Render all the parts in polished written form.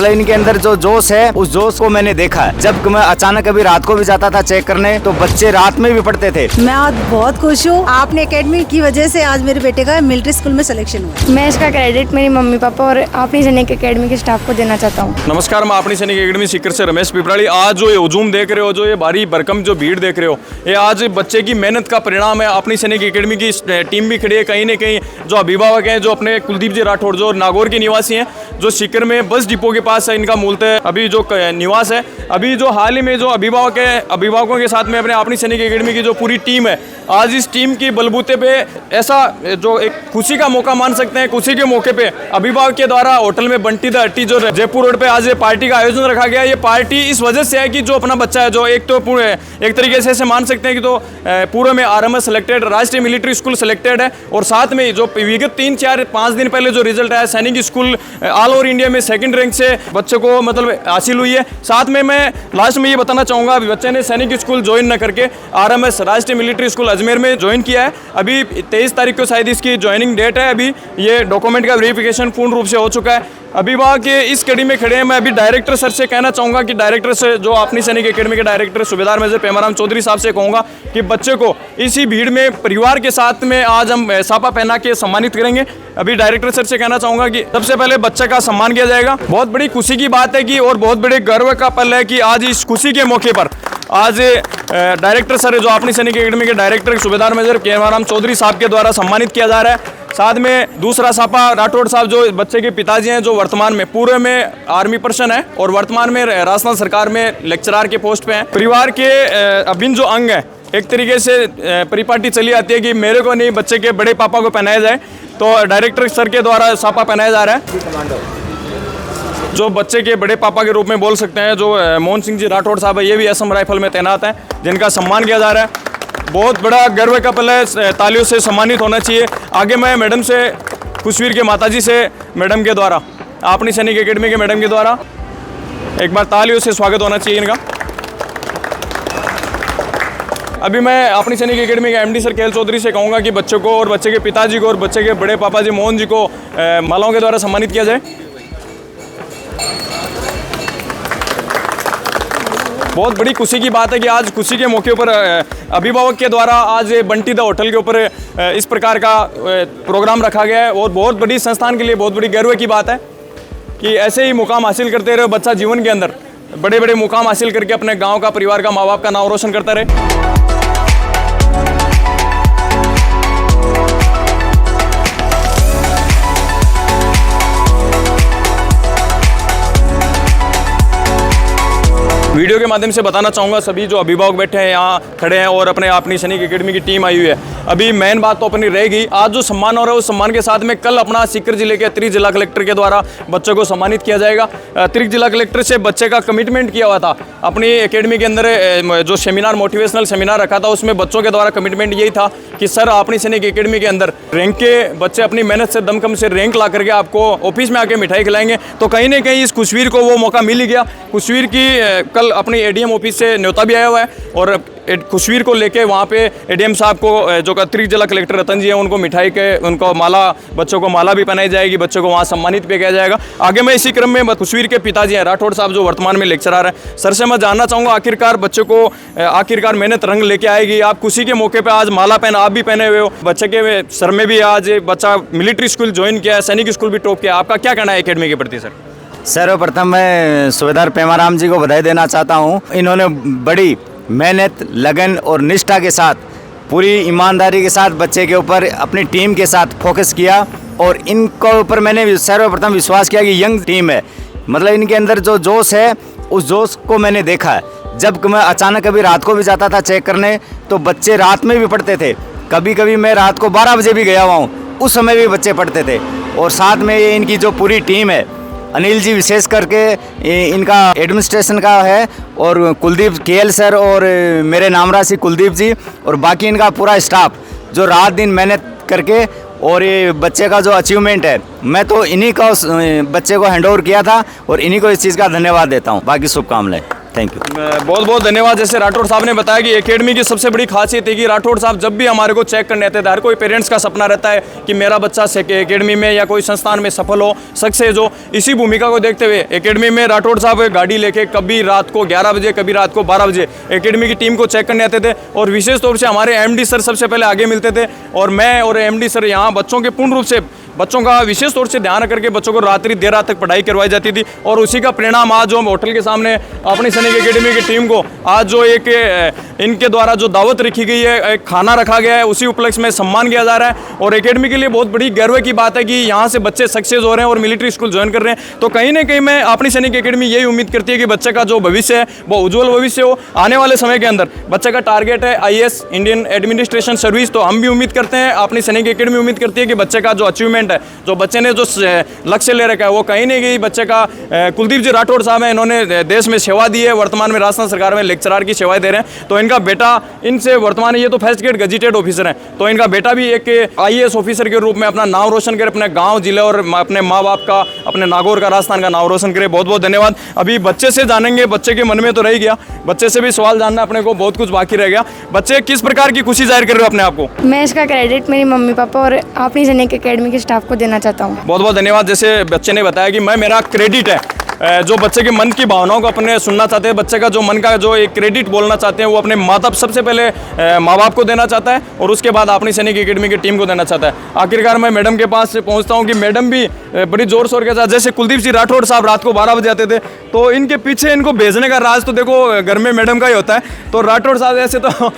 मतलब इनके अंदर जो जोश है उस जोश को मैंने देखा है। जब मैं अचानक कभी रात को भी जाता था चेक करने तो बच्चे रात में भी पढ़ते थे। मैं आज बहुत खुश हूँ, आपने एकेडमी की वजह से आज मेरे बेटे का मिलिट्री स्कूल में सिलेक्शन हुआ। मैं इसका क्रेडिट मेरी मम्मी पापा और अपनी सैनिक एकेडमी के स्टाफ को देना चाहता हूँ। नमस्कार, मैं अपनी सैनिक एकेडमी सीकर से रमेश पिपराड़ी। आज जो ये हुजूम देख रहे हो, जो ये भारी भरकम जो भीड़ देख रहे हो, ये आज बच्चे की मेहनत का परिणाम है। अपनी सैनिक एकेडमी की टीम भी खड़ी है। कहीं ना कहीं जो अभिभावक हैं, जो अपने कुलदीप जी राठौड़ जो नागौर के निवासी हैं, जो सीकर में बस डिपो के पास है इनका मूलतः अभी जो निवास है। अभी जो हाल ही में जो अभिभावक है, अभिभावकों के साथ में अपने अपनी सैनिक एकेडमी की जो पूरी टीम है, आज इस टीम की बलबूते पे ऐसा जो एक खुशी का मौका मान सकते हैं, खुशी के मौके पे अभिभावक के द्वारा होटल में बंटी द हट्टी जो जयपुर रोड पे आज ये पार्टी का आयोजन रखा गया। ये पार्टी इस वजह से है कि जो अपना बच्चा है, जो एक तो पूरे एक तरीके से मान सकते हैं कि तो पूरे में आरएमएस सिलेक्टेड, राष्ट्रीय मिलिट्री स्कूल सिलेक्टेड है, और साथ में जो विगत 3-4-5 दिन पहले जो रिजल्ट आया सैनिक स्कूल ऑल ओवर इंडिया में 2nd रैंक से बच्चे को मतलब हासिल हुई है। साथ में मैं लास्ट में ये बताना चाहूँगा, बच्चे ने सैनिक स्कूल ज्वाइन न करके आरएमएस राष्ट्रीय मिलिट्री स्कूल अजमेर में ज्वाइन किया है। अभी 23 तारीख को शायद इसकी ज्वाइनिंग डेट है। अभी ये डॉक्यूमेंट का वेरिफिकेशन पूर्ण रूप से हो चुका है। अभिभावक के इस कड़ी में खड़े हैं। मैं अभी डायरेक्टर सर से कहना चाहूँगा कि डायरेक्टर से जो अपनी सैनिक एकेडमी के डायरेक्टर सूबेदार मेजर पेमाराम चौधरी साहब से कहूँगा कि बच्चे को इसी भीड़ में परिवार के साथ में आज हम सापा पहना के सम्मानित करेंगे। अभी डायरेक्टर सर से कहना चाहूँगा कि सबसे पहले बच्चे का सम्मान किया जाएगा। बहुत बड़ी खुशी की बात है कि और बहुत बड़े गर्व का पल है कि आज इस खुशी के मौके पर आज डायरेक्टर सर जो अपनी सैनिक एकेडमी के डायरेक्टर सूबेदार मेजर पेमाराम चौधरी साहब के द्वारा सम्मानित किया जा रहा है। साथ में दूसरा सापा राठौड़ साहब जो बच्चे के पिताजी हैं, जो वर्तमान में पूरे में आर्मी पर्सन है और वर्तमान में राजस्थान सरकार में लेक्चरार के पोस्ट पे हैं। परिवार के अभिन्न जो अंग है, एक तरीके से परिपाटी चली आती है कि मेरे को नहीं बच्चे के बड़े पापा को पहनाया जाए, तो डायरेक्टर सर के द्वारा सापा पहनाया जा रहा है। जो बच्चे के बड़े पापा के रूप में बोल सकते हैं, जो मोहन सिंह जी राठौड़ साहब है, ये भी असम राइफल में तैनात हैं, जिनका सम्मान किया जा रहा है। बहुत बड़ा गर्व का पल है, तालियों से सम्मानित होना चाहिए। आगे मैं मैडम से, खुशवीर के माताजी से, मैडम के द्वारा, अपनी सैनिक एकेडमी के मैडम के द्वारा एक बार तालियों से स्वागत होना चाहिए इनका। अभी मैं अपनी सैनिक एकेडमी के एमडी सर केएल चौधरी से कहूँगा कि बच्चों को और बच्चे के पिताजी को और बच्चे के बड़े पापा जी मोहन जी को मालाओं के द्वारा सम्मानित किया जाए। बहुत बड़ी खुशी की बात है कि आज खुशी के मौके पर अभिभावक के द्वारा आज बंटी द होटल के ऊपर इस प्रकार का प्रोग्राम रखा गया है, और बहुत बड़ी संस्थान के लिए बहुत बड़ी गर्व की बात है कि ऐसे ही मुकाम हासिल करते रहे बच्चा, जीवन के अंदर बड़े बड़े मुकाम हासिल करके अपने गांव का, परिवार का, माँ बाप का नाम रोशन करता रहे। वीडियो के माध्यम से बताना चाहूँगा सभी जो अभिभावक बैठे हैं, यहाँ खड़े हैं और अपनी सैनिक एकेडमी की टीम आई हुई है। अभी मेन बात तो अपनी रहेगी, आज जो सम्मान हो रहा है उस सम्मान के साथ में कल अपना सीकर जिले के अतिरिक्त जिला कलेक्टर के द्वारा बच्चों को सम्मानित किया जाएगा। अतिरिक्त जिला कलेक्टर से बच्चे का कमिटमेंट किया हुआ था। अपनी एकेडमी के अंदर जो सेमिनार, मोटिवेशनल सेमिनार रखा था, उसमें बच्चों के द्वारा कमिटमेंट यही था कि सर अपनी सैनिक एकेडमी के अंदर रैंक के बच्चे अपनी मेहनत से दमखम से रैंक ला करके आपको ऑफिस में आके मिठाई खिलाएंगे। तो कहीं ना कहीं इस खुशवीर को वो मौका मिल ही गया। खुशवीर की कल अपनी एडीएम ऑफिस से न्योता भी आया हुआ है, और खुशवीर को लेके वहाँ पे एडीएम साहब को, जो अतिरिक्त जिला कलेक्टर रतन जी हैं, उनको मिठाई के, उनको माला, बच्चों को माला भी पहनाई जाएगी, बच्चों को वहाँ सम्मानित भी किया जाएगा। आगे मैं इसी क्रम में खुशवीर के पिताजी हैं राठौड़ साहब, जो वर्तमान में लेक्चरार हैं, सर से मैं जानना चाहूँगा आखिरकार बच्चों को आखिरकार मेहनत रंग लेके आएगी। आप खुशी के मौके पर आज माला पहना, आप भी पहने हुए हो, बच्चे के सर में भी आज बच्चा मिलिट्री स्कूल ज्वाइन किया है, सैनिक स्कूल भी टॉप किया, आपका क्या कहना है एकेडमी के प्रति सर? सर्वप्रथम मैं सूबेदार पेमाराम जी को बधाई देना चाहता हूँ। इन्होंने बड़ी मेहनत, लगन और निष्ठा के साथ, पूरी ईमानदारी के साथ बच्चे के ऊपर अपनी टीम के साथ फोकस किया, और इनको ऊपर मैंने सर्वप्रथम विश्वास किया कि यंग टीम है, मतलब इनके अंदर जो जोश है उस जोश को मैंने देखा है। जब मैं अचानक कभी रात को भी जाता था चेक करने तो बच्चे रात में भी पढ़ते थे। कभी कभी मैं रात को 12 बजे भी गया हुआ हूँ, उस समय भी बच्चे पढ़ते थे। और साथ में ये इनकी जो पूरी टीम है, अनिल जी विशेष करके इनका एडमिनिस्ट्रेशन का है, और कुलदीप केएल सर और मेरे नाम राशि कुलदीप जी, और बाकी इनका पूरा स्टाफ जो रात दिन मेहनत करके, और ये बच्चे का जो अचीवमेंट है, मैं तो इन्हीं का बच्चे को हैंड ओवर किया था, और इन्हीं को इस चीज़ का धन्यवाद देता हूँ। बाकी शुभकामनाएं। Thank you. बहुत बहुत धन्यवाद। जैसे राठौड़ साहब ने बताया कि एकेडमी की सबसे बड़ी खासियत है कि राठौड़ साहब जब भी हमारे को चेक करने आते हैं, हर कोई पेरेंट्स का सपना रहता है कि मेरा बच्चा एकेडमी में या कोई संस्थान में सफल हो, सक्सेस हो। इसी भूमिका को देखते हुए एकेडमी में राठौड़ साहब गाड़ी लेके कभी रात को 11 बजे, कभी रात को 12 बजे एकेडमी की टीम को चेक करने आते थे। और विशेष तौर से हमारे एमडी सर सबसे पहले आगे मिलते थे और मैं और एमडी सर यहाँ बच्चों के पूर्ण रूप से बच्चों का विशेष तौर से ध्यान रख करके बच्चों को रात्रि देर रात तक पढ़ाई करवाई जाती थी। और उसी का परिणाम आज जो हम होटल के सामने अपनी सैनिक एकेडमी की टीम को आज जो एक इनके द्वारा जो दावत रखी गई है, एक खाना रखा गया है, उसी उपलक्ष्य में सम्मान किया जा रहा है। और एकेडमी के लिए बहुत बड़ी गर्व की बात है कि यहाँ से बच्चे सक्सेस हो रहे हैं और मिलिट्री स्कूल ज्वाइन कर रहे हैं। तो कहीं ना कहीं मैं अपनी सैनिक एकेडमी यही उम्मीद करती है कि बच्चे का जो भविष्य है वो उज्जवल भविष्य हो। आने वाले समय के अंदर बच्चे का टारगेट है IAS, इंडियन एडमिनिस्ट्रेशन सर्विस। तो हम भी उम्मीद करते हैं, अपनी सैनिक एकेडमी उम्मीद करती है कि बच्चे का जो अचीवमेंट है, जो बच्चे ने जो लक्ष्य ले रखा है, वो कहीं नहीं गई। बच्चे का कुलदीप जी राठौड़ साहब हैं, इन्होंने देश में सेवा दी है, वर्तमान में राजस्थान सरकार में लेक्चरार की सेवाएं दे रहे हैं। तो इनका बेटा इनसे वर्तमान ये तो फर्स्ट ग्रेड गजेटेड ऑफिसर हैं, तो इनका बेटा भी एक IAS ऑफिसर के रूप में अपना नाम रोशन करे, अपने गांव जिले और अपने माँ बाप का, अपने नागौर का, राजस्थान का नाम रोशन करे। बहुत बहुत धन्यवाद। अभी बच्चे से जानेंगे, बच्चे के मन में तो रह गया, बच्चे से भी सवाल जानना अपने को बहुत कुछ बाकी रह गया। बच्चे किस प्रकार की खुशी जाहिर कर रहे हो अपने आप को? मैं इसका क्रेडिट मेरी मम्मी पापा और अपनी सैनिक एकेडमी के स्टाफ को देना चाहता हूँ। बहुत बहुत धन्यवाद। जैसे बच्चे ने बताया कि मेरा क्रेडिट है, जो बच्चे के मन की भावनाओं को अपने सुनना चाहते हैं, बच्चे का जो मन का जो एक क्रेडिट बोलना चाहते हैं, वो अपने माता सबसे पहले माँ बाप को देना चाहता है और उसके बाद अपनी सैनिक एकेडमी की टीम को देना चाहता है। आखिरकार मैं मैडम के पास पहुंचता हूं कि मैडम भी बड़ी जोर शोर के साथ, जैसे कुलदीप जी राठौड़ साहब रात को 12 बजे आते थे, तो इनके पीछे इनको भेजने का राज तो देखो घर में मैडम का ही होता है। तो राठौड़ साहब ऐसे तो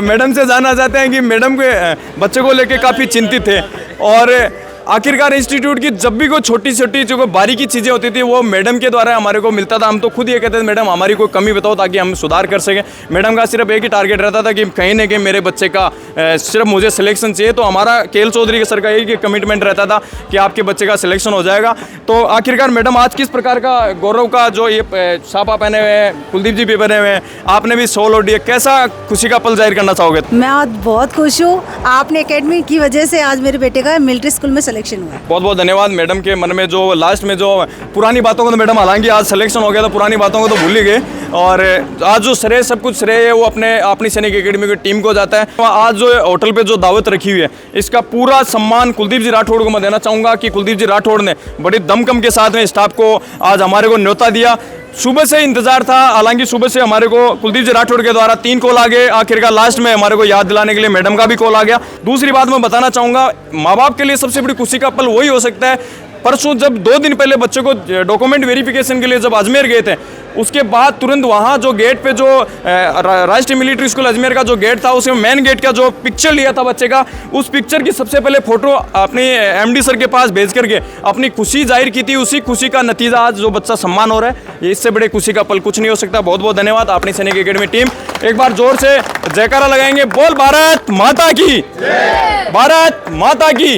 मैडम से जानना चाहते हैं कि मैडम के बच्चे को लेकर काफ़ी चिंतित थे। और आखिरकार इंस्टीट्यूट की जब भी कोई छोटी छोटी जो बारीकी चीज़ें होती थी वो मैडम के द्वारा हमारे को मिलता था। हम तो खुद ये कहते थे मैडम हमारी कोई कमी बताओ ताकि हम सुधार कर सकें। मैडम का सिर्फ एक ही टारगेट रहता था कि कहीं ना कहीं मेरे बच्चे का सिर्फ मुझे सिलेक्शन चाहिए। तो हमारा केएल चौधरी के सर का एक कमिटमेंट रहता था कि आपके बच्चे का सिलेक्शन हो जाएगा। तो आखिरकार मैडम आज किस प्रकार का गौरव का जो ये छापा पहने हुए हैं, कुलदीप जी भी पहने हुए हैं, आपने भी शॉल ओढ़ी है, कैसा खुशी का पल जाहिर करना चाहोगे? मैं आज बहुत खुश हूँ, आपने एकेडमी की वजह से आज मेरे बेटे का मिलिट्री स्कूल में सिलेक्शन हुआ। बहुत बहुत धन्यवाद। मैडम के मन में जो लास्ट में जो पुरानी बातों को तो मैडम हालांकि आज सिलेक्शन हो गया तो पुरानी बातों को तो भूल ही गए, और आज जो श्रेय सब कुछ श्रेय है वो अपनी सैनिक एकेडमी की टीम को जाता है। आज जो होटल पे जो दावत रखी हुई है इसका पूरा सम्मान कुलदीप जी राठौड़ को मैं देना चाहूँगा कि कुलदीप जी राठौड़ ने बड़ी दमखम के साथ में स्टाफ को आज हमारे को न्योता दिया। सुबह से इंतजार था, हालांकि सुबह से हमारे को कुलदीप जी राठौड़ के द्वारा 3 कॉल आ गए, आखिरकार लास्ट में हमारे को याद दिलाने के लिए मैडम का भी कॉल आ गया। दूसरी बात मैं बताना चाहूँगा, माँ बाप के लिए सबसे बड़ी खुशी का पल वही हो सकता है। परसों जब 2 दिन पहले बच्चे को डॉक्यूमेंट वेरिफिकेशन के लिए जब अजमेर गए थे, उसके बाद तुरंत वहाँ जो गेट पे जो राष्ट्रीय मिलिट्री स्कूल अजमेर का जो गेट था, उसमें मेन गेट का जो पिक्चर लिया था बच्चे का, उस पिक्चर की सबसे पहले फोटो अपने एमडी सर के पास भेज करके अपनी खुशी जाहिर की थी। उसी खुशी का नतीजा आज जो बच्चा सम्मान हो रहा है, इससे बड़े खुशी का पल कुछ नहीं हो सकता। बहुत बहुत धन्यवाद। अपनी सैनिक एकेडमी टीम एक बार जोर से जयकारा लगाएंगे, बोल भारत माता की, भारत माता की।